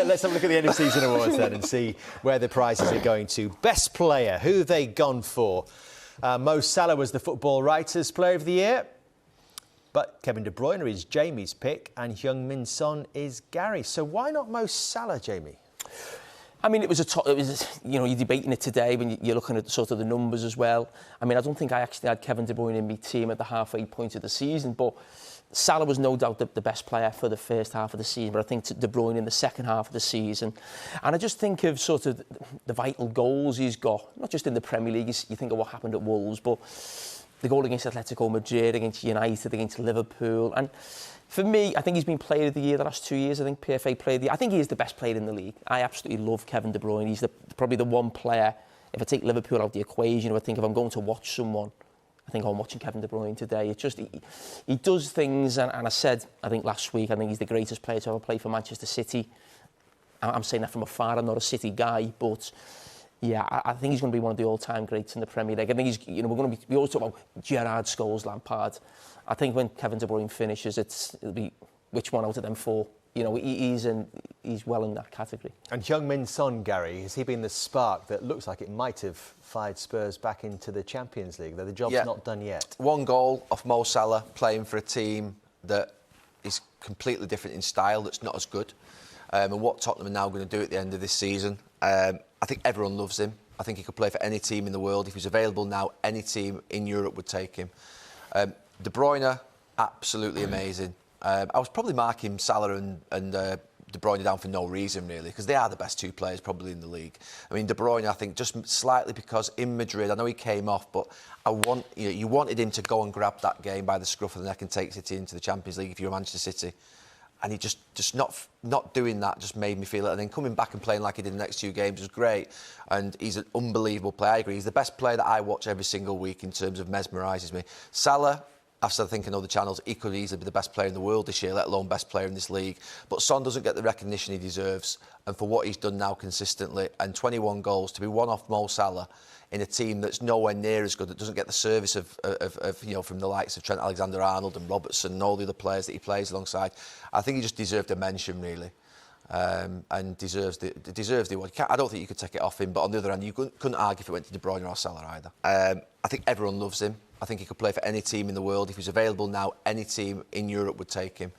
Let's have a look at the end of season awards then and see where the prizes are going to. Best player, who have they gone for? Mo Salah was the Football Writers' Player of the Year. But Kevin De Bruyne is Jamie's pick and Heung-min Son is Gary. So why not Mo Salah, Jamie? I mean, you're debating it today when you're looking at sort of the numbers as well. I mean, I don't think I actually had Kevin De Bruyne in my team at the halfway point of the season, but Salah was no doubt the best player for the first half of the season, but I think De Bruyne in the second half of the season. And I just think of sort of the vital goals he's got, not just in the Premier League. You think of what happened at Wolves, but the goal against Atletico Madrid, against United, against Liverpool. And for me, I think he's been Player of the Year the last 2 years. I think PFA Player of the Year. I think he is the best player in the league. I absolutely love Kevin De Bruyne. He's probably the one player, if I take Liverpool out of the equation, if I'm going to watch someone, I think I'm watching Kevin De Bruyne today. It's just, he does things, and I said, I think last week, I think he's the greatest player to ever play for Manchester City. I'm saying that from afar. I'm not a City guy, but yeah, I think he's going to be one of the all-time greats in the Premier League. I think he's, we always talk about Gerrard, Scholes, Lampard. I think when Kevin De Bruyne finishes, it'll be which one out of them four. He's well in that category. And Heung-min Son, Gary, has he been the spark that looks like it might have fired Spurs back into the Champions League, though the job's not done yet? One goal off Mo Salah, playing for a team that is completely different in style, that's not as good. And what Tottenham are now going to do at the end of this season, I think everyone loves him. I think he could play for any team in the world. If he's available now, any team in Europe would take him. De Bruyne, absolutely amazing. I was probably marking Salah and De Bruyne down for no reason, really, because they are the best two players probably in the league. I mean, De Bruyne, I think, just slightly because in Madrid, I know he came off, but you wanted him to go and grab that game by the scruff of the neck and take City into the Champions League if you're Manchester City. And he just not doing that just made me feel it. And then coming back and playing like he did the next two games was great. And he's an unbelievable player. I agree. He's the best player that I watch every single week in terms of mesmerises me. Salah, after thinking of the channels, he could easily be the best player in the world this year, let alone best player in this league. But Son doesn't get the recognition he deserves, and for what he's done now consistently, and 21 goals, to be one off Mo Salah in a team that's nowhere near as good, that doesn't get the service of from the likes of Trent Alexander-Arnold and Robertson and all the other players that he plays alongside. I think he just deserved a mention, really. And deserves the award. I don't think you could take it off him, but on the other hand, you couldn't argue if it went to De Bruyne or Salah either. I think everyone loves him. I think he could play for any team in the world. If he's available now, any team in Europe would take him.